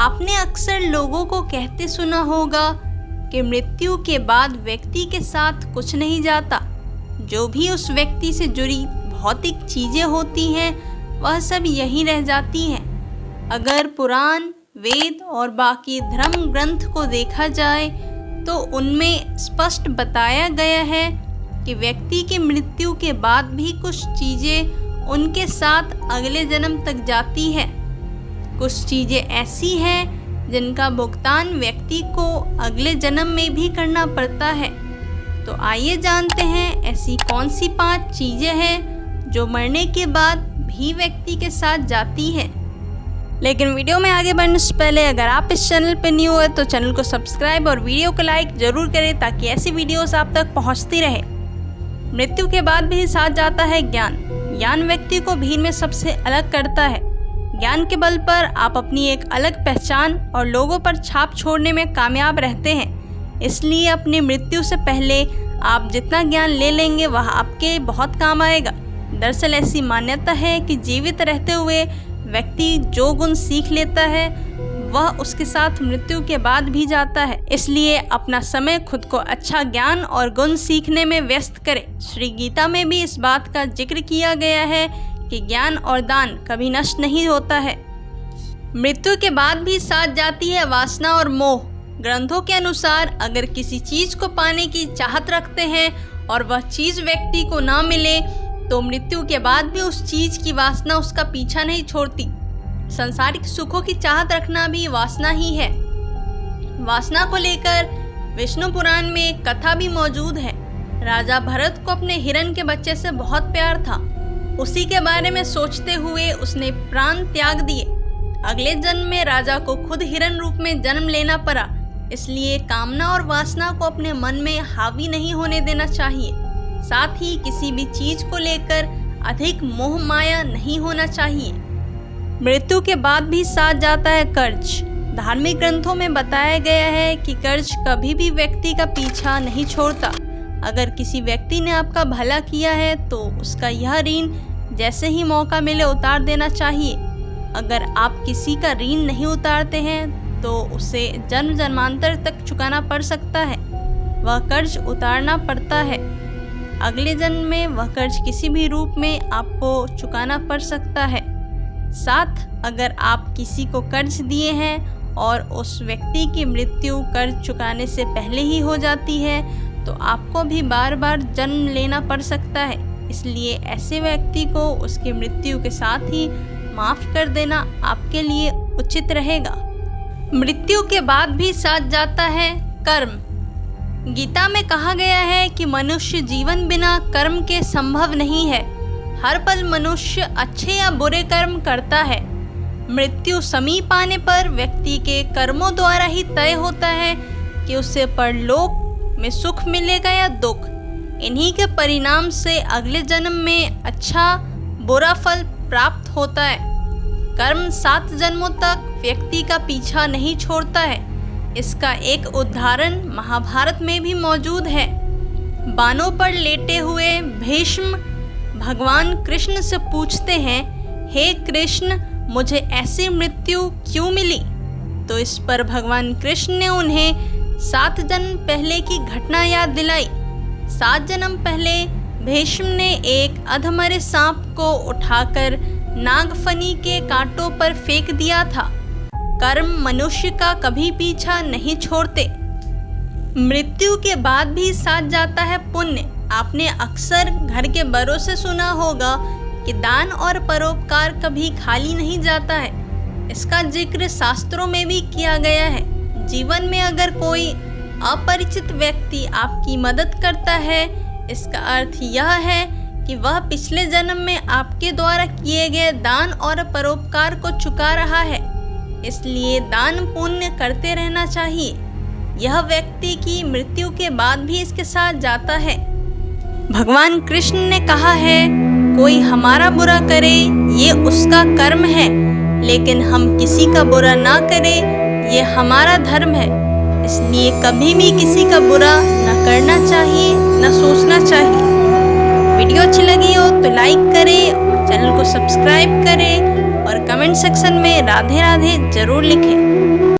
आपने अक्सर लोगों को कहते सुना होगा कि मृत्यु के बाद व्यक्ति के साथ कुछ नहीं जाता। जो भी उस व्यक्ति से जुड़ी भौतिक चीज़ें होती हैं वह सब यहीं रह जाती हैं। अगर पुराण, वेद और बाकी धर्म ग्रंथ को देखा जाए तो उनमें स्पष्ट बताया गया है कि व्यक्ति की मृत्यु के बाद भी कुछ चीज़ें उनके साथ अगले जन्म तक जाती हैं। कुछ चीज़ें ऐसी हैं जिनका भुगतान व्यक्ति को अगले जन्म में भी करना पड़ता है। तो आइए जानते हैं ऐसी कौन सी 5 चीज़ें हैं जो मरने के बाद भी व्यक्ति के साथ जाती हैं। लेकिन वीडियो में आगे बढ़ने से पहले अगर आप इस चैनल पर न्यू है तो चैनल को सब्सक्राइब और वीडियो को लाइक ज़रूर करें ताकि ऐसी वीडियोस आप तक पहुंचती रहे। मृत्यु के बाद भी साथ जाता है ज्ञान। ज्ञान व्यक्ति को भीड़ में सबसे अलग करता है। ज्ञान के बल पर आप अपनी एक अलग पहचान और लोगों पर छाप छोड़ने में कामयाब रहते हैं। इसलिए अपनी मृत्यु से पहले आप जितना ज्ञान ले लेंगे वह आपके बहुत काम आएगा। दरअसल ऐसी मान्यता है कि जीवित रहते हुए व्यक्ति जो गुण सीख लेता है वह उसके साथ मृत्यु के बाद भी जाता है। इसलिए अपना समय खुद को अच्छा ज्ञान और गुण सीखने में व्यस्त करें। श्री गीता में भी इस बात का जिक्र किया गया है कि ज्ञान और दान कभी नष्ट नहीं होता है। मृत्यु के बाद भी साथ जाती है वासना और मोह। ग्रंथों के अनुसार अगर किसी चीज़ को पाने की चाहत रखते हैं और वह चीज़ व्यक्ति को ना मिले तो मृत्यु के बाद भी उस चीज़ की वासना उसका पीछा नहीं छोड़ती। सांसारिक सुखों की चाहत रखना भी वासना ही है। वासना को लेकर विष्णु पुराण में एक कथा भी मौजूद है। राजा भरत को अपने हिरण के बच्चे से बहुत प्यार था। उसी के बारे में सोचते हुए उसने प्राण त्याग दिए। अगले जन्म में राजा को खुद हिरण रूप में जन्म लेना पड़ा। इसलिए कामना और वासना को अपने मन में हावी नहीं होने देना चाहिए। साथ ही किसी भी चीज को लेकर अधिक मोह माया नहीं होना चाहिए। मृत्यु के बाद भी साथ जाता है कर्ज। धार्मिक ग्रंथों में बताया गया है कि कर्ज कभी भी व्यक्ति का पीछा नहीं छोड़ता। अगर किसी व्यक्ति ने आपका भला किया है तो उसका यह ऋण जैसे ही मौका मिले उतार देना चाहिए। अगर आप किसी का ऋण नहीं उतारते हैं तो उसे जन्म जन्मांतर तक चुकाना पड़ सकता है। वह कर्ज उतारना पड़ता है। अगले जन्म में वह कर्ज किसी भी रूप में आपको चुकाना पड़ सकता है। साथ अगर आप किसी को कर्ज दिए हैं और उस व्यक्ति की मृत्यु कर्ज चुकाने से पहले ही हो जाती है तो आपको भी बार बार जन्म लेना पड़ सकता है। इसलिए ऐसे व्यक्ति को उसकी मृत्यु के साथ ही माफ़ कर देना आपके लिए उचित रहेगा। मृत्यु के बाद भी साथ जाता है कर्म। गीता में कहा गया है कि मनुष्य जीवन बिना कर्म के संभव नहीं है। हर पल मनुष्य अच्छे या बुरे कर्म करता है। मृत्यु समीप आने पर व्यक्ति के कर्मों द्वारा ही तय होता है कि उसे परलोक में सुख मिलेगा या दुख। इन्हीं के परिणाम से अगले जन्म में अच्छा बुरा फल प्राप्त होता है। कर्म 7 जन्मों तक व्यक्ति का पीछा नहीं छोड़ता है। इसका एक उदाहरण महाभारत में भी मौजूद है। बानों पर लेटे हुए भीष्म भगवान कृष्ण से पूछते हैं, हे कृष्ण, मुझे ऐसी मृत्यु क्यों मिली? तो इस पर भगवान कृष्ण ने उन्हें 7 जन्म पहले की घटना याद दिलाई। 7 जन्म पहले भीष्म ने एक अधमरे सांप को उठाकर नागफनी के कांटों पर फेंक दिया था। कर्म मनुष्य का कभी पीछा नहीं छोड़ते। मृत्यु के बाद भी साथ जाता है पुण्य। आपने अक्सर घर के बड़ों से सुना होगा कि दान और परोपकार कभी खाली नहीं जाता है। इसका जिक्र शास्त्रों में भी किया गया है। जीवन में अगर कोई अपरिचित व्यक्ति आपकी मदद करता है, इसका अर्थ यह है कि वह पिछले जन्म में आपके द्वारा किए गए दान और परोपकार को चुका रहा है। इसलिए दान पुण्य करते रहना चाहिए। यह व्यक्ति की मृत्यु के बाद भी इसके साथ जाता है। भगवान कृष्ण ने कहा है, कोई हमारा बुरा करे ये उसका कर्म है, लेकिन हम किसी का बुरा ना करें ये हमारा धर्म है। इसलिए कभी भी किसी का बुरा न करना चाहिए, न सोचना चाहिए। वीडियो अच्छी लगी हो तो लाइक करें, चैनल को सब्सक्राइब करें और कमेंट सेक्शन में राधे राधे जरूर लिखें।